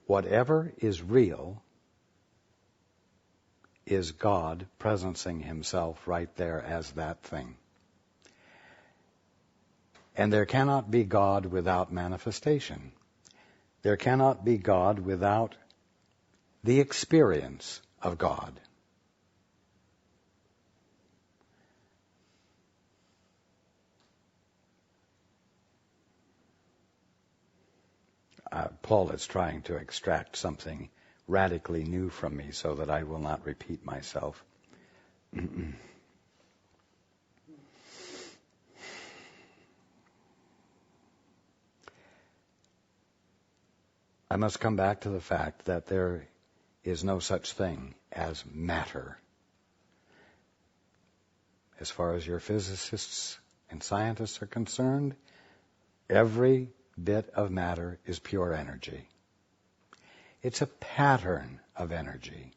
Whatever is real is God presencing himself right there as that thing. And there cannot be God without manifestation. There cannot be God without the experience of God. Paul is trying to extract something radically new from me so that I will not repeat myself. I must come back to the fact that there is no such thing as matter. As far as your physicists and scientists are concerned, every bit of matter is pure energy. It's a pattern of energy.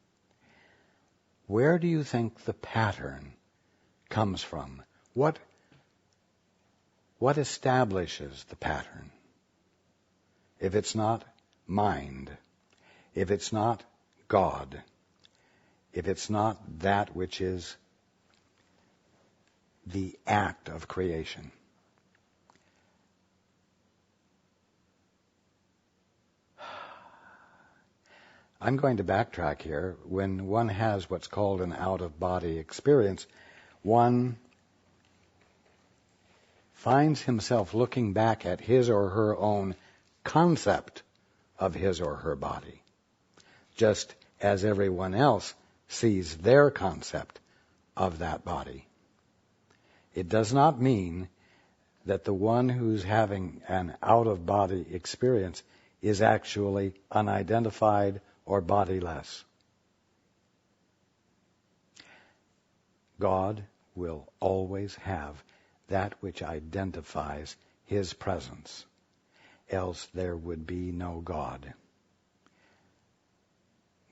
Where do you think the pattern comes from? What establishes the pattern? If it's not mind, if it's not God, if it's not that which is the act of creation. I'm going to backtrack here. When one has what's called an out-of-body experience, one finds himself looking back at his or her own concept of his or her body, just as everyone else sees their concept of that body. It does not mean that the one who's having an out-of-body experience is actually unidentified or bodiless. God will always have that which identifies his presence, else there would be no God.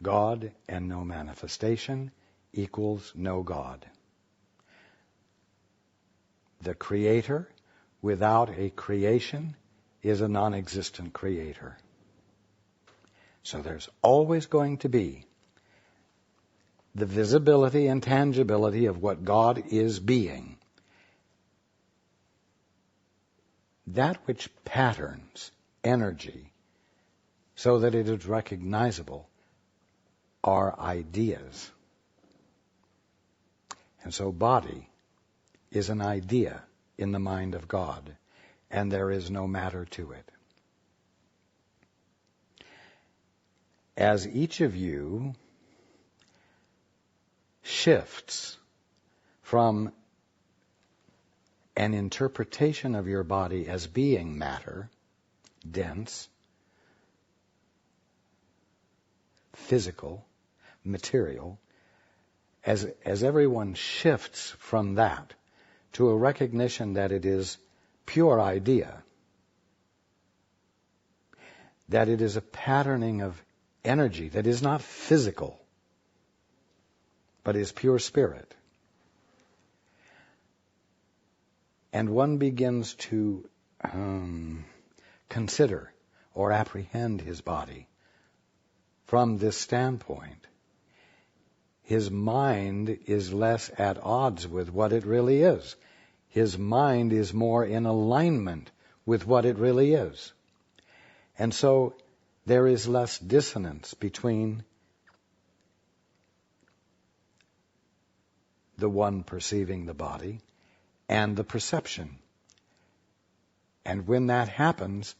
God and no manifestation equals no God. The creator without a creation is a non-existent creator. So there's always going to be the visibility and tangibility of what God is being. That which patterns energy so that it is recognizable are ideas. And so body is an idea in the mind of God, and there is no matter to it. As each of you shifts from an interpretation of your body as being matter, dense, physical, material, as everyone shifts from that to a recognition that it is pure idea, that it is a patterning of energy that is not physical, but is pure spirit. And one begins to consider or apprehend his body from this standpoint. His mind is less at odds with what it really is. His mind is more in alignment with what it really is. And so there is less dissonance between the one perceiving the body and the perception. And when that happens,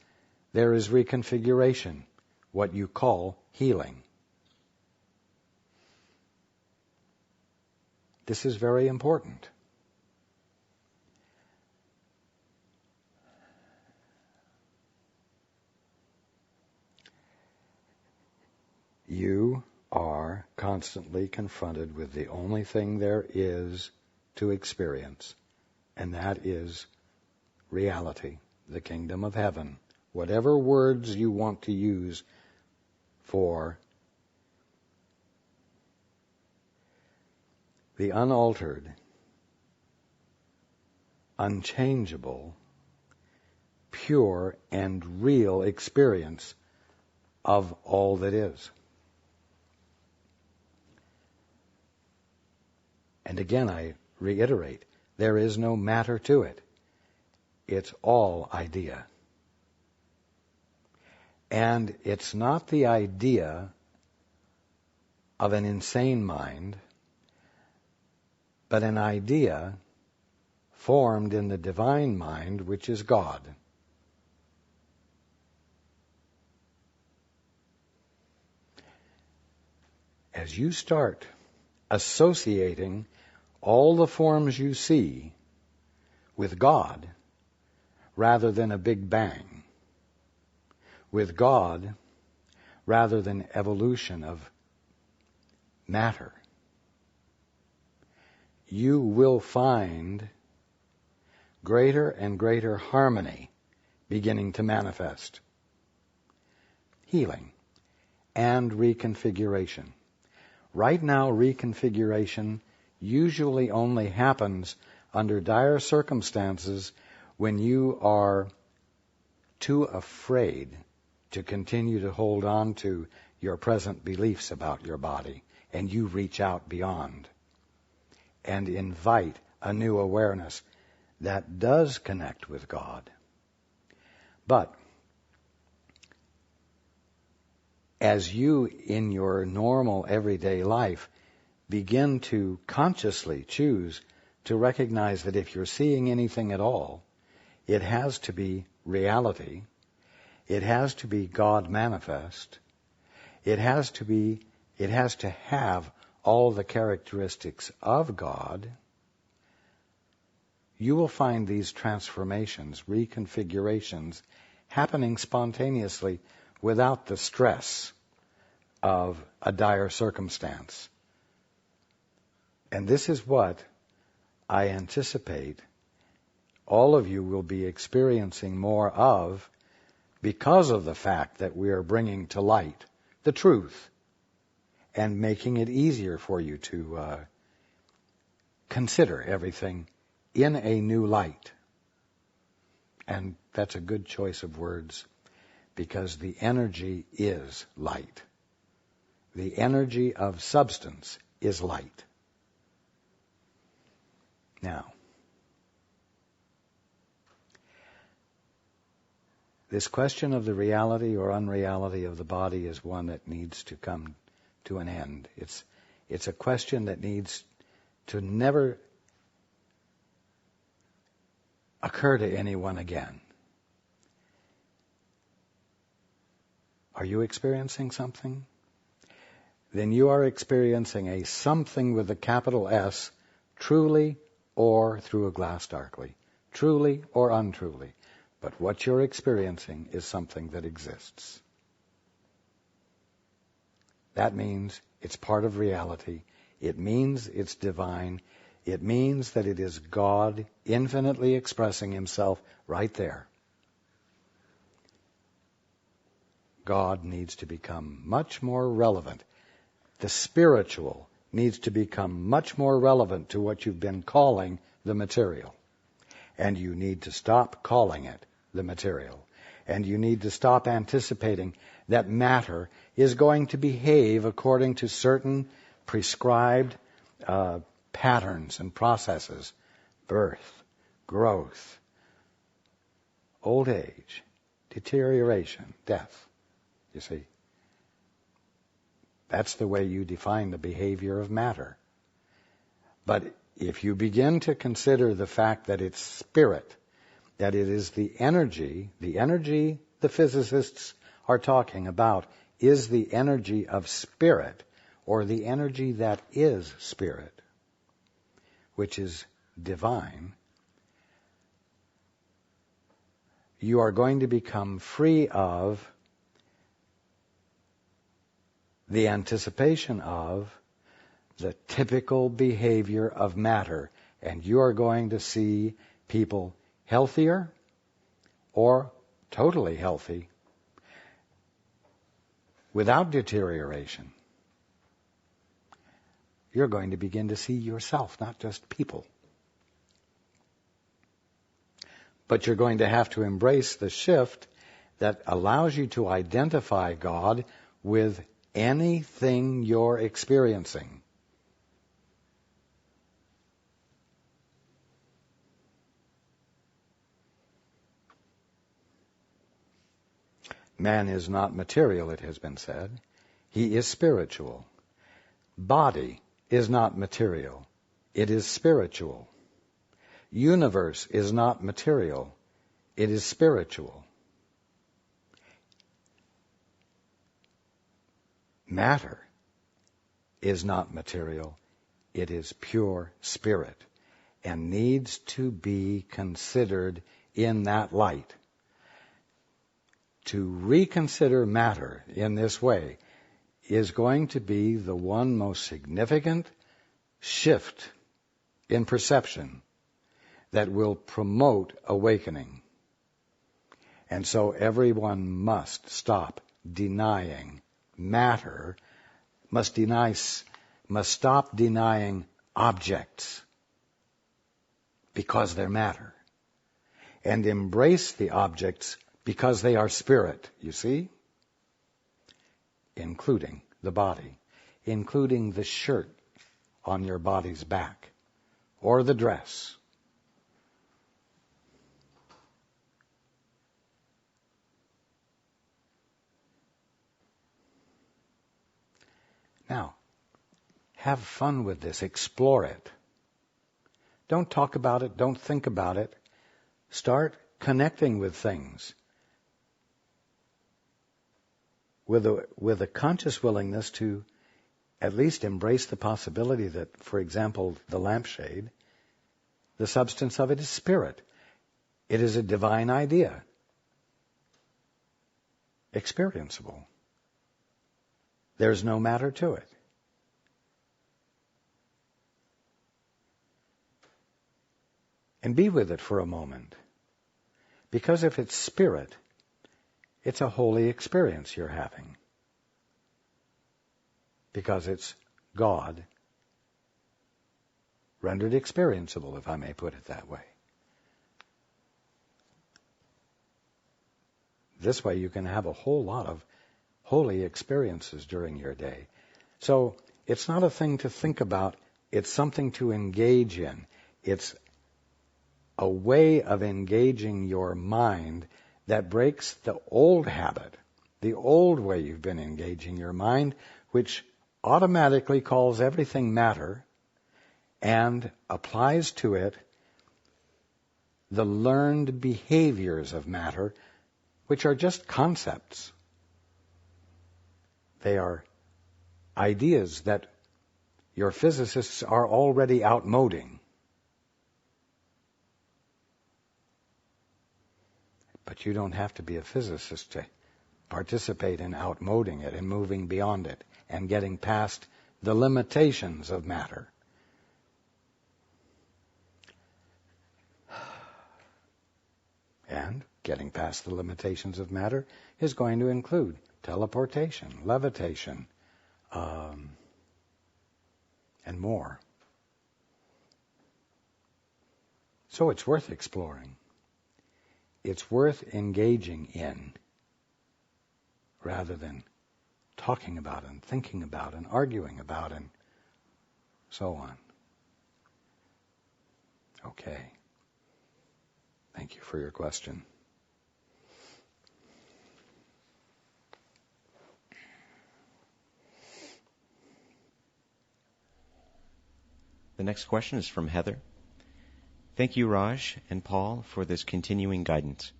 there is reconfiguration, what you call healing. This is very important. You are constantly confronted with the only thing there is to experience, and that is reality, the kingdom of heaven. Whatever words you want to use for the unaltered, unchangeable, pure and real experience of all that is. And again, I reiterate, there is no matter to it. It's all idea. And it's not the idea of an insane mind, but an idea formed in the divine mind, which is God. As you start associating all the forms you see with God, rather than a big bang, with God rather than evolution of matter, you will find greater and greater harmony beginning to manifest, healing, and reconfiguration. Right now, reconfiguration usually only happens under dire circumstances when you are too afraid to continue to hold on to your present beliefs about your body, and you reach out beyond and invite a new awareness that does connect with God. But as you, in your normal everyday life, begin to consciously choose to recognize that if you're seeing anything at all, it has to be reality. It has to be God manifest. It has to have all the characteristics of God. You will find these transformations, reconfigurations, happening spontaneously without the stress of a dire circumstance. And this is what I anticipate all of you will be experiencing more of, because of the fact that we are bringing to light the truth and making it easier for you to consider everything in a new light. And that's a good choice of words, because the energy is light. The energy of substance is light. Now, this question of the reality or unreality of the body is one that needs to come to an end. It's a question that needs to never occur to anyone again. Are you experiencing something? Then you are experiencing a something with a capital S, truly or through a glass darkly, truly or untruly. But what you're experiencing is something that exists. That means it's part of reality. It means it's divine. It means that it is God infinitely expressing himself right there. God needs to become much more relevant. The spiritual needs to become much more relevant to what you've been calling the material. And you need to stop calling it the material. And you need to stop anticipating that matter is going to behave according to certain prescribed patterns and processes. Birth, growth, old age, deterioration, death. You see? That's the way you define the behavior of matter. But if you begin to consider the fact that it's spirit, that it is the energy the physicists are talking about is the energy of spirit, or the energy that is spirit, which is divine, you are going to become free of the anticipation of the typical behavior of matter, and you are going to see people healthier or totally healthy without deterioration. You're going to begin to see yourself, not just people. But you're going to have to embrace the shift that allows you to identify God with anything you're experiencing. Man is not material, it has been said. He is spiritual. Body is not material. It is spiritual. Universe is not material. It is spiritual. Matter is not material. It is pure spirit and needs to be considered in that light. To reconsider matter in this way is going to be the one most significant shift in perception that will promote awakening. And so everyone must stop denying matter, must stop denying objects because they're matter, and embrace the objects because they are spirit, you see? Including the body, including the shirt on your body's back, or the dress. Now, have fun with this. Explore it. Don't talk about it. Don't think about it. Start connecting with things with a conscious willingness to at least embrace the possibility that, for example, the lampshade, the substance of it is spirit. It is a divine idea. Experienceable. There's no matter to it. And be with it for a moment. Because if it's spirit, it's a holy experience you're having. Because it's God rendered experienceable, if I may put it that way. This way you can have a whole lot of holy experiences during your day. So it's not a thing to think about, it's something to engage in. It's a way of engaging your mind that breaks the old habit, the old way you've been engaging your mind, which automatically calls everything matter and applies to it the learned behaviors of matter, which are just concepts. They are ideas that your physicists are already outmoding. But you don't have to be a physicist to participate in outmoding it and moving beyond it and getting past the limitations of matter. And getting past the limitations of matter is going to include teleportation, levitation, and more. So it's worth exploring. It's worth engaging in rather than talking about and thinking about and arguing about and so on. Okay. Thank you for your question. The next question is from Heather. Thank you, Raj and Paul, for this continuing guidance.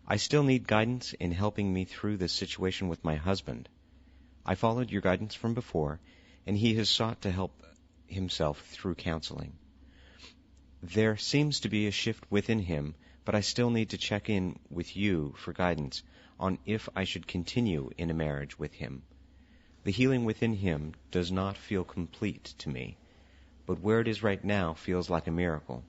I still need guidance in helping me through this situation with my husband. I followed your guidance from before, and he has sought to help himself through counseling. There seems to be a shift within him, but I still need to check in with you for guidance on if I should continue in a marriage with him. The healing within him does not feel complete to me, but where it is right now feels like a miracle.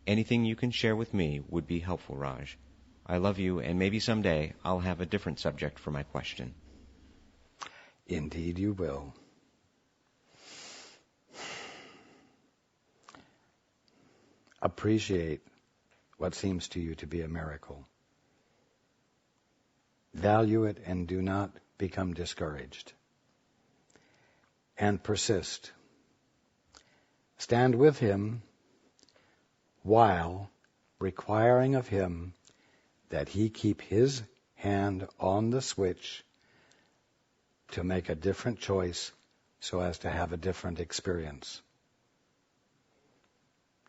Anything you can share with me would be helpful, Raj. I love you, and maybe someday I'll have a different subject for my question. Indeed you will. Appreciate what seems to you to be a miracle. Value it and do not become discouraged. And persist. Stand with him while requiring of him that he keep his hand on the switch to make a different choice so as to have a different experience.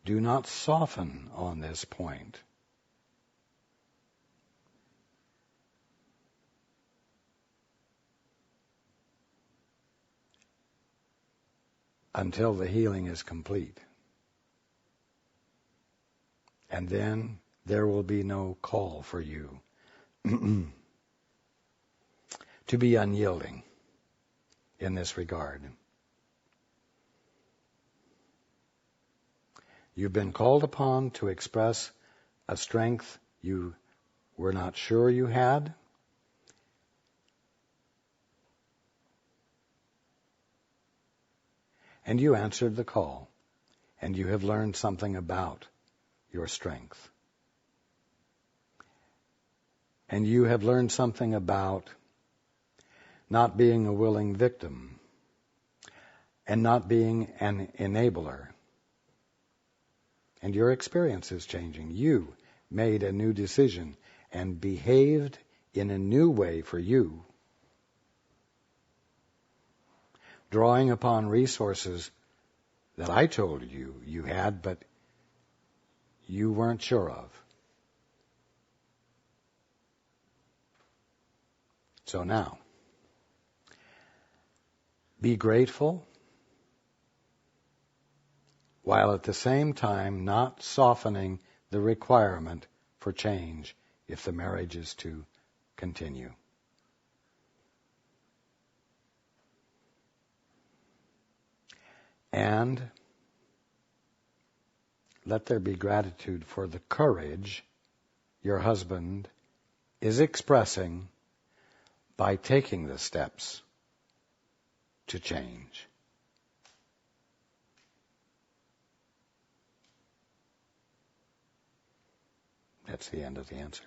Do not soften on this point. Until the healing is complete. And then there will be no call for you to be unyielding in this regard. You've been called upon to express a strength you were not sure you had. And you answered the call, and you have learned something about your strength. And you have learned something about not being a willing victim and not being an enabler. And your experience is changing. You made a new decision and behaved in a new way for you, drawing upon resources that I told you you had, but you weren't sure of. So now, be grateful, while at the same time not softening the requirement for change if the marriage is to continue. And let there be gratitude for the courage your husband is expressing by taking the steps to change. That's the end of the answer.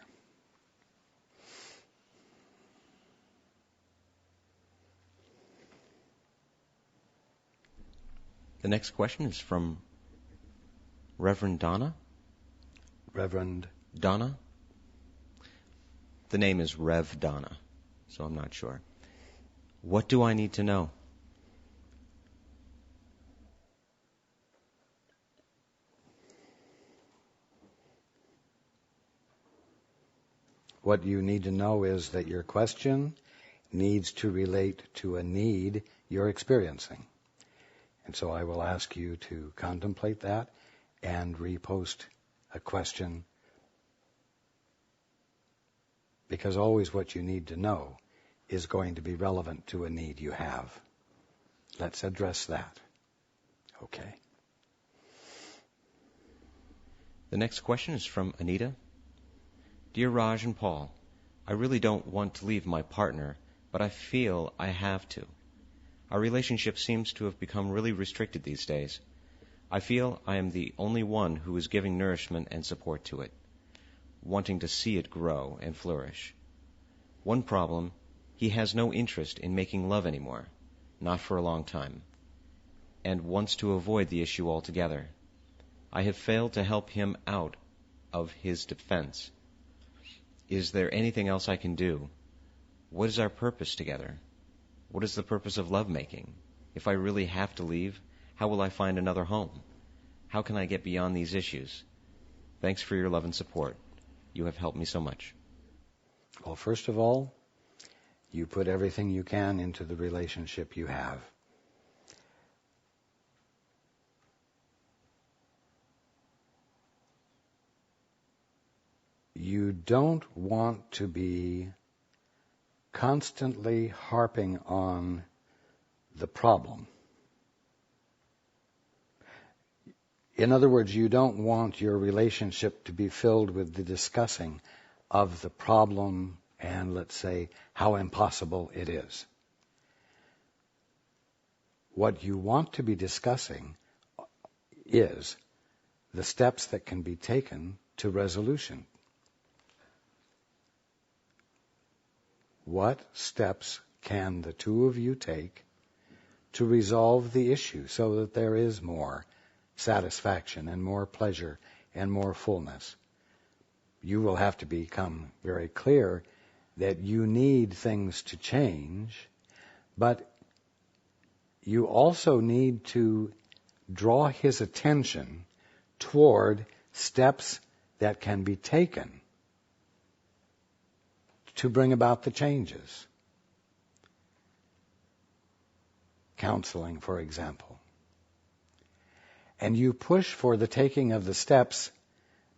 The next question is from Reverend Donna. Reverend Donna? The name is Rev Donna, so I'm not sure. What do I need to know? What you need to know is that your question needs to relate to a need you're experiencing. And so I will ask you to contemplate that and repost a question, because always what you need to know is going to be relevant to a need you have. Let's address that. Okay. The next question is from Anita. Dear Raj and Paul, I really don't want to leave my partner, but I feel I have to. Our relationship seems to have become really restricted these days. I feel I am the only one who is giving nourishment and support to it, wanting to see it grow and flourish. One problem, he has no interest in making love anymore, not for a long time, and wants to avoid the issue altogether. I have failed to help him out of his defense. Is there anything else I can do? What is our purpose together? What is the purpose of lovemaking? If I really have to leave, how will I find another home? How can I get beyond these issues? Thanks for your love and support. You have helped me so much. Well, first of all, you put everything you can into the relationship you have. You don't want to be constantly harping on the problem. In other words, you don't want your relationship to be filled with the discussing of the problem and, let's say, how impossible it is. What you want to be discussing is the steps that can be taken to resolution. what steps can the two of you take to resolve the issue so that there is more satisfaction and more pleasure and more fullness. You will have to become very clear that you need things to change, but you also need to draw his attention toward steps that can be taken to bring about the changes. Counseling, for example. And you push for the taking of the steps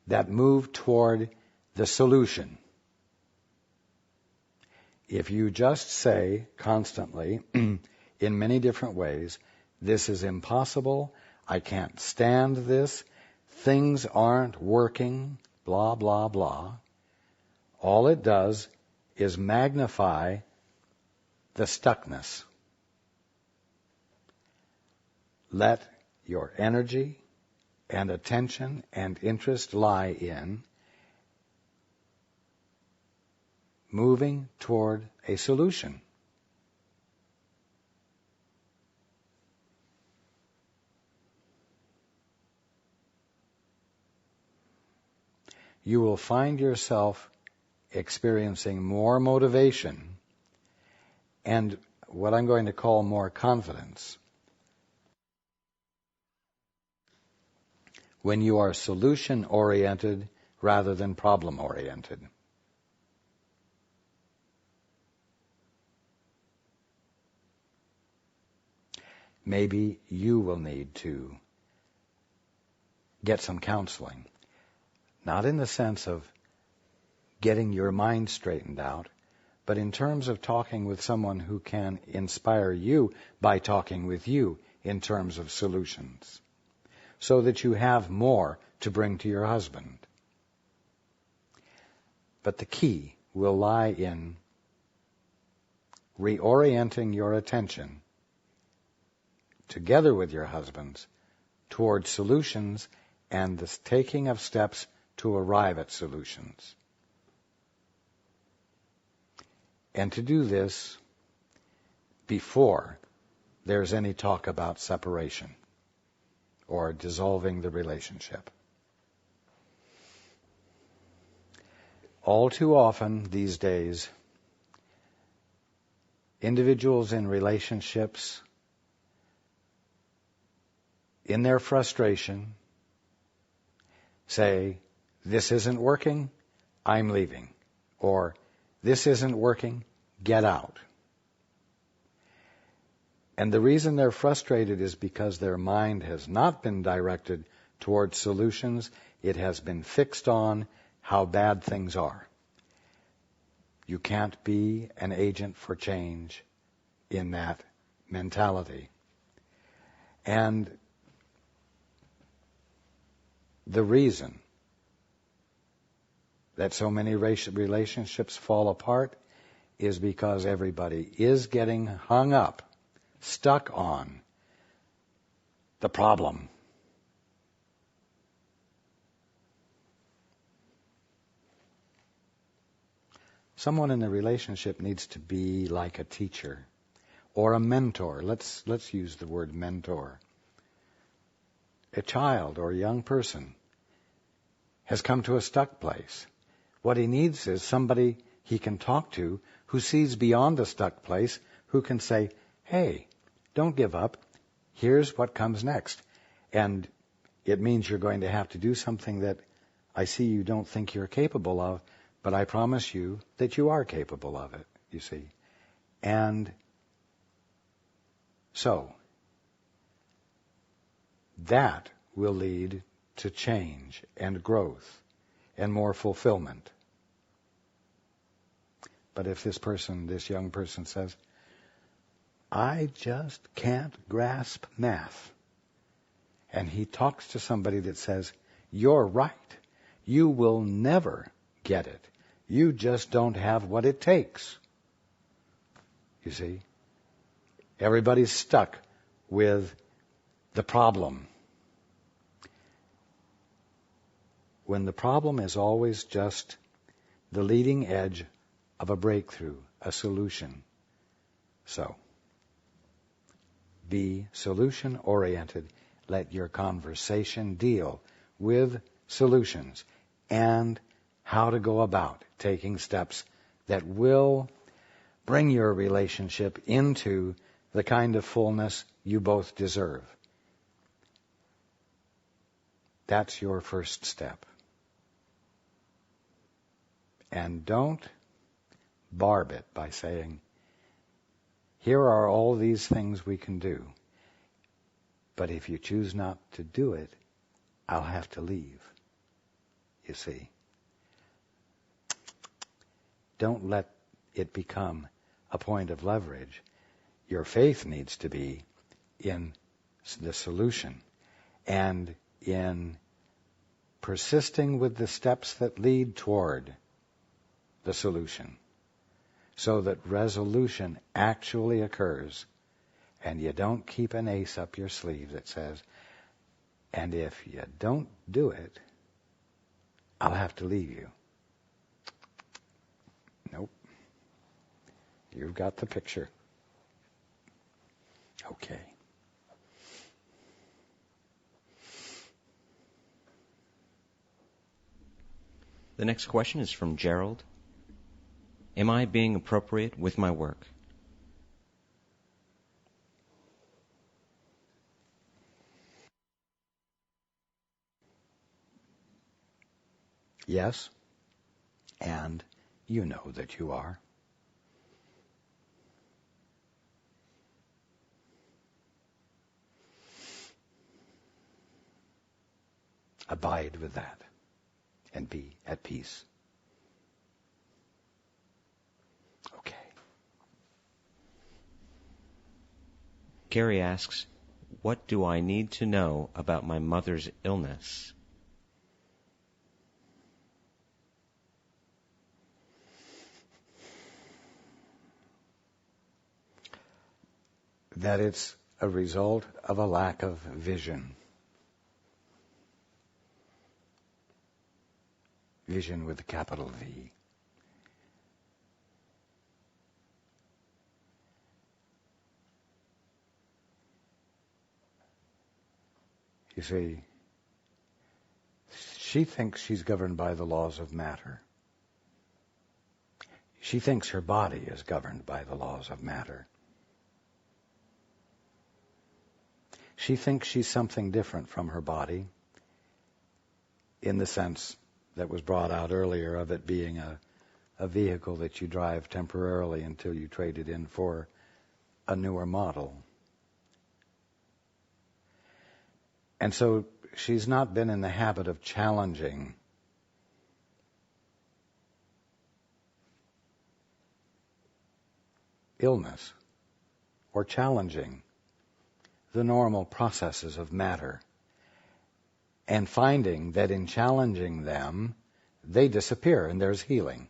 that move toward the solution. If you just say constantly, in many different ways, this is impossible, I can't stand this, things aren't working, blah, blah, blah, all it does is magnify the stuckness. Let your energy and attention and interest lie in moving toward a solution. You will find yourself experiencing more motivation and what I'm going to call more confidence when you are solution-oriented rather than problem-oriented. Maybe you will need to get some counseling. Not in the sense of getting your mind straightened out, but in terms of talking with someone who can inspire you by talking with you in terms of solutions, so that you have more to bring to your husband. But the key will lie in reorienting your attention together with your husband's toward solutions and the taking of steps to arrive at solutions. And to do this before there's any talk about separation or dissolving the relationship. All too often these days, individuals in relationships, in their frustration, say, this isn't working, I'm leaving. Or, this isn't working, get out. And the reason they're frustrated is because their mind has not been directed towards solutions. It has been fixed on how bad things are. You can't be an agent for change in that mentality. And the reason that so many relationships fall apart is because everybody is getting hung up, stuck on the problem. Someone in the relationship needs to be like a teacher or a mentor. Let's use the word mentor. A child or a young person has come to a stuck place. What he needs is somebody he can talk to who sees beyond the stuck place, who can say, hey, don't give up. Here's what comes next. And it means you're going to have to do something that I see you don't think you're capable of, but I promise you that you are capable of it, you see. And so, that will lead to change and growth and more fulfillment. But if this young person says, I just can't grasp math, and he talks to somebody that says, you're right, you will never get it. You just don't have what it takes. You see? Everybody's stuck with the problem. When the problem is always just the leading edge of a breakthrough, a solution. So, be solution-oriented. Let your conversation deal with solutions and how to go about taking steps that will bring your relationship into the kind of fullness you both deserve. That's your first step. And don't barb it by saying, here are all these things we can do, but if you choose not to do it, I'll have to leave. You see? Don't let it become a point of leverage. Your faith needs to be in the solution and in persisting with the steps that lead toward the solution, so that resolution actually occurs, and you don't keep an ace up your sleeve that says, and if you don't do it, I'll have to leave you. Nope. You've got the picture. Okay. The next question is from Gerald. Am I being appropriate with my work? Yes, and you know that you are. Abide with that and be at peace. Okay. Gary asks, what do I need to know about my mother's illness? That it's a result of a lack of vision. Vision with a capital V. You see, she thinks she's governed by the laws of matter. She thinks her body is governed by the laws of matter. She thinks she's something different from her body, in the sense that was brought out earlier of it being a vehicle that you drive temporarily until you trade it in for a newer model. And so she's not been in the habit of challenging illness or challenging the normal processes of matter, and finding that in challenging them, they disappear and there's healing.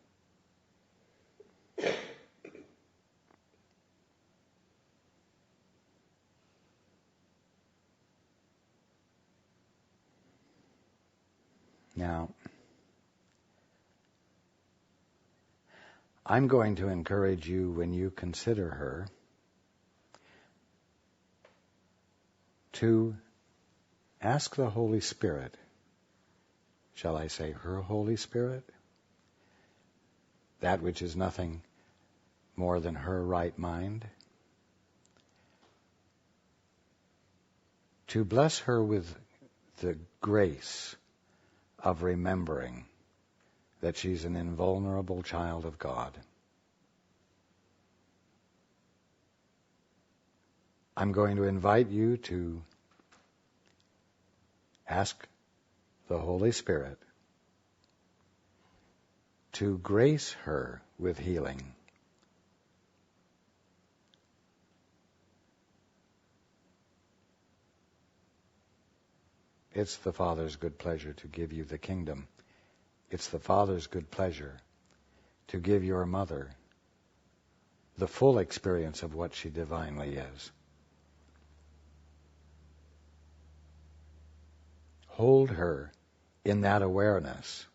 Now, I'm going to encourage you, when you consider her, to ask the Holy Spirit, shall I say her Holy Spirit, that which is nothing more than her right mind, to bless her with the grace of remembering that she's an invulnerable child of God. I'm going to invite you to ask the Holy Spirit to grace her with healing. It's the Father's good pleasure to give you the kingdom. It's the Father's good pleasure to give your mother the full experience of what she divinely is. Hold her in that awareness